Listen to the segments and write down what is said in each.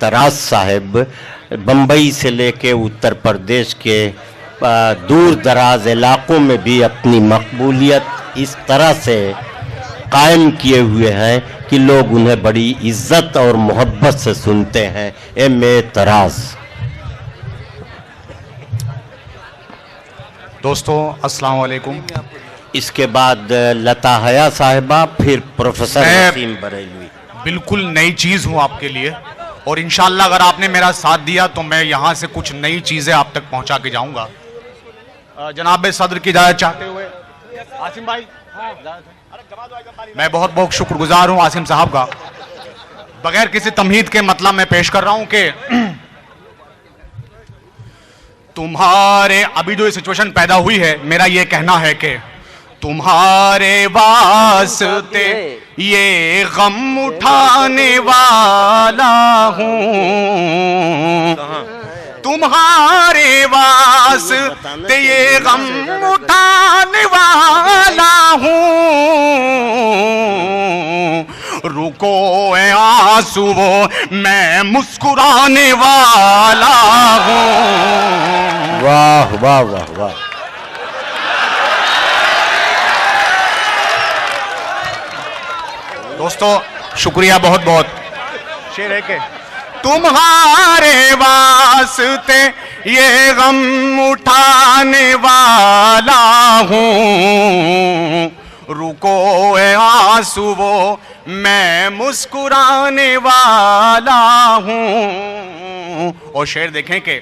तराज साहब बम्बई से लेके उत्तर प्रदेश के दूर दराज इलाकों में भी अपनी मकबूलियत इस तरह से कायम किए हुए हैं कि लोग उन्हें बड़ी इज्जत और मोहब्बत से सुनते हैं। तराज। दोस्तों अस्सलाम वालेकुम। इसके बाद लता हया साहिबा, फिर प्रोफेसर वसीम बरेलवी। बिल्कुल नई चीज़ हूँ आपके लिए और इंशाल्लाह अगर आपने मेरा साथ दिया तो मैं यहाँ से कुछ नई चीज़ें आप तक पहुँचा के जाऊँगा। जनाब सदर की इजाज़त चाहते हुए आसिम भाई, मैं बहुत बहुत शुक्रगुजार हूँ आसिम साहब का। बगैर किसी तमहीद के मतलब मैं पेश कर रहा हूँ कि तुम्हारे अभी जो ये सिचुएशन पैदा हुई है, मेरा ये कहना है कि तुम्हारे वास्ते ये गम उठाने वाला हूँ, तुम्हारे वास्ते ये गम उठाने वाला हूँ, रुको ए आंसू वो मैं मुस्कुराने वाला हूँ। वाह वाह वाह वाह। दोस्तों शुक्रिया बहुत बहुत। शेर है के तुम्हारे वास्ते ये गम उठाने वाला हूँ, रुको ए आंसू वो मैं मुस्कुराने वाला हूँ। और शेर देखें कि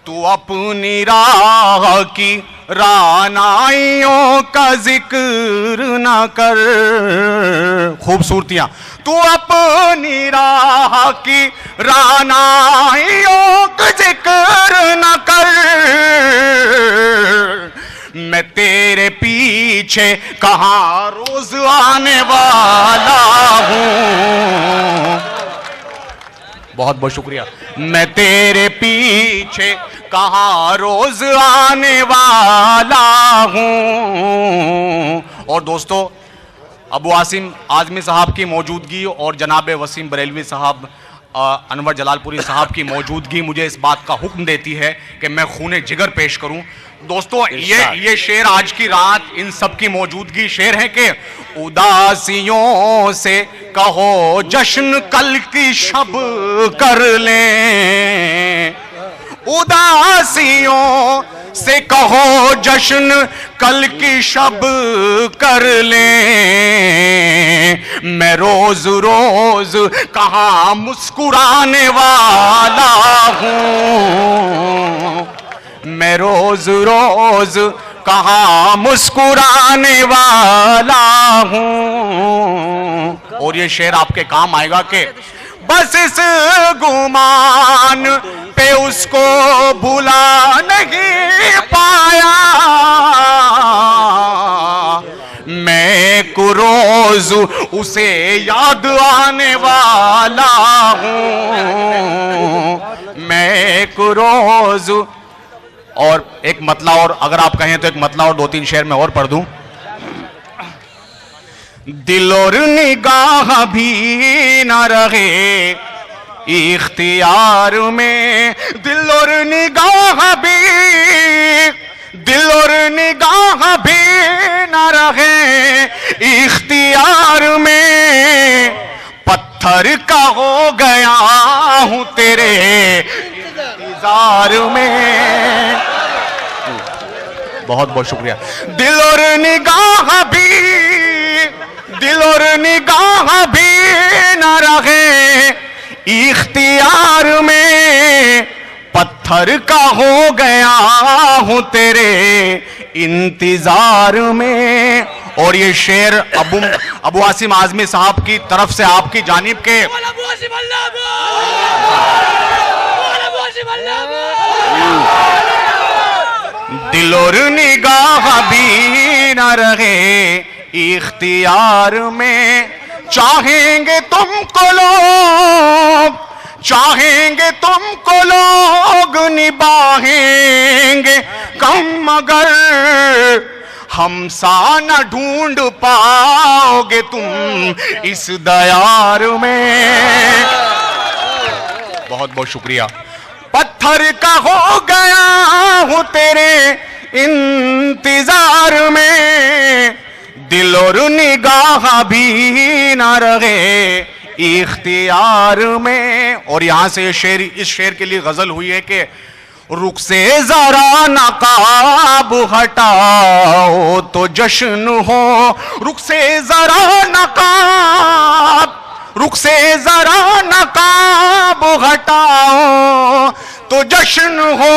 तू अपनी राह की रानाइयों का जिक्र ना कर, खूबसूरतियां, तू अपनी राह की रानाइयों का जिक्र ना कर, मैं तेरे पीछे कहाँ रोज आने वाला हूँ। बहुत बहुत शुक्रिया। मैं तेरे पीछे कहाँ रोज आने वाला हूँ। और दोस्तों अबू आसिम आजमी साहब की मौजूदगी और जनाब वसीम बरेलवी साहब, अनवर जलालपुरी साहब की मौजूदगी मुझे इस बात का हुक्म देती है कि मैं खूने जिगर पेश करूं। दोस्तों ये शेर आज की रात इन सब की मौजूदगी शेर है कि उदासियों से कहो जश्न कल की शब कर लें, उदासियों से कहो जश्न कल की शब कर लें, मैं रोज रोज कहाँ मुस्कुराने वाला हूँ, मैं रोज रोज कहाँ मुस्कुराने वाला हूँ। और ये शेर आपके काम आएगा कि बस इस गुमान पे उसको भुला नहीं पाया, मैं को रोज उसे याद आने वाला हूँ, मैं को रोज। और एक मतला और अगर आप कहें तो एक मतला और दो तीन शेर में और पढ़ दूं। दिल और निगाह भी न रहे इख्तियार में, दिल और निगाह भी, दिल और निगाह भी न रहे इख्तियार में, पत्थर का हो गया हूं तेरे इंतजार में। बहुत बहुत शुक्रिया। दिल और निगाह भी, दिल और निगाह भी न रहे इख्तियार में, पत्थर का हो गया हूं तेरे इंतजार में। और ये शेर अबू आसिम आजमी साहब की तरफ से आपकी जानिब के दिल और निगाह भी न रहे इख्तियार में, चाहेंगे तुमको लोग, चाहेंगे तुमको लोग निभाएंगे कम, मगर हमसा न ढूंढ पाओगे तुम इस दयार में। बहुत बहुत शुक्रिया। पत्थर का हो गया हूं तेरे इंतजार में, दिल और निगाह भी ना रहे इख्तियार में। और यहां से शेर, इस शेर के लिए गजल हुई है कि रुख से जरा नकाब हटाओ तो जश्न हो, रुख से जरा नकाब, रुख से जरा नकाब हटाओ तो जश्न हो।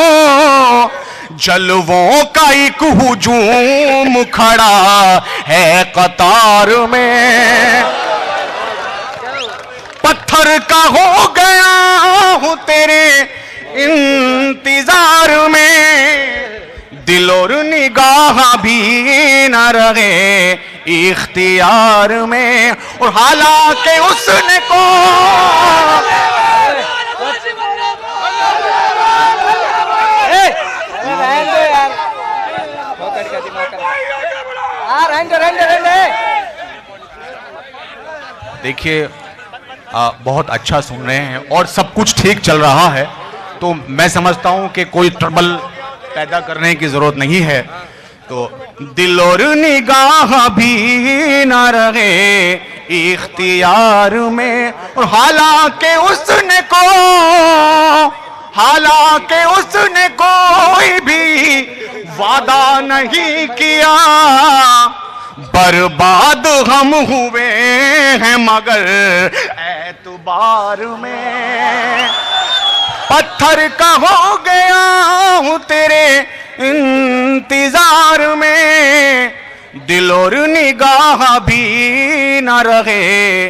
जलवों का एक हुजूम खड़ा है कतार में, पत्थर का हो गया हूं तेरे इंतजार में, दिल और निगाह भी न रहे इख्तियार में। और हालांकि उसने को देखिए बहुत अच्छा सुन रहे हैं और सब कुछ ठीक चल रहा है, तो मैं समझता हूं कि कोई ट्रबल पैदा करने की जरूरत नहीं है। तो दिल और निगाह भी न रहे इख्तियार में। और हालांकि उसने कोई भी वादा नहीं किया, बर्बाद हम हुए हैं मगर एतबार में। पत्थर का हो गया हूं तेरे इंतजार में, दिल और निगाह भी न रहे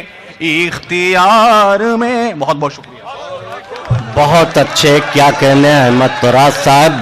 इख्तियार में। बहुत बहुत शुक्रिया। बहुत अच्छे, क्या कहने हैं अहमद तराज साहब।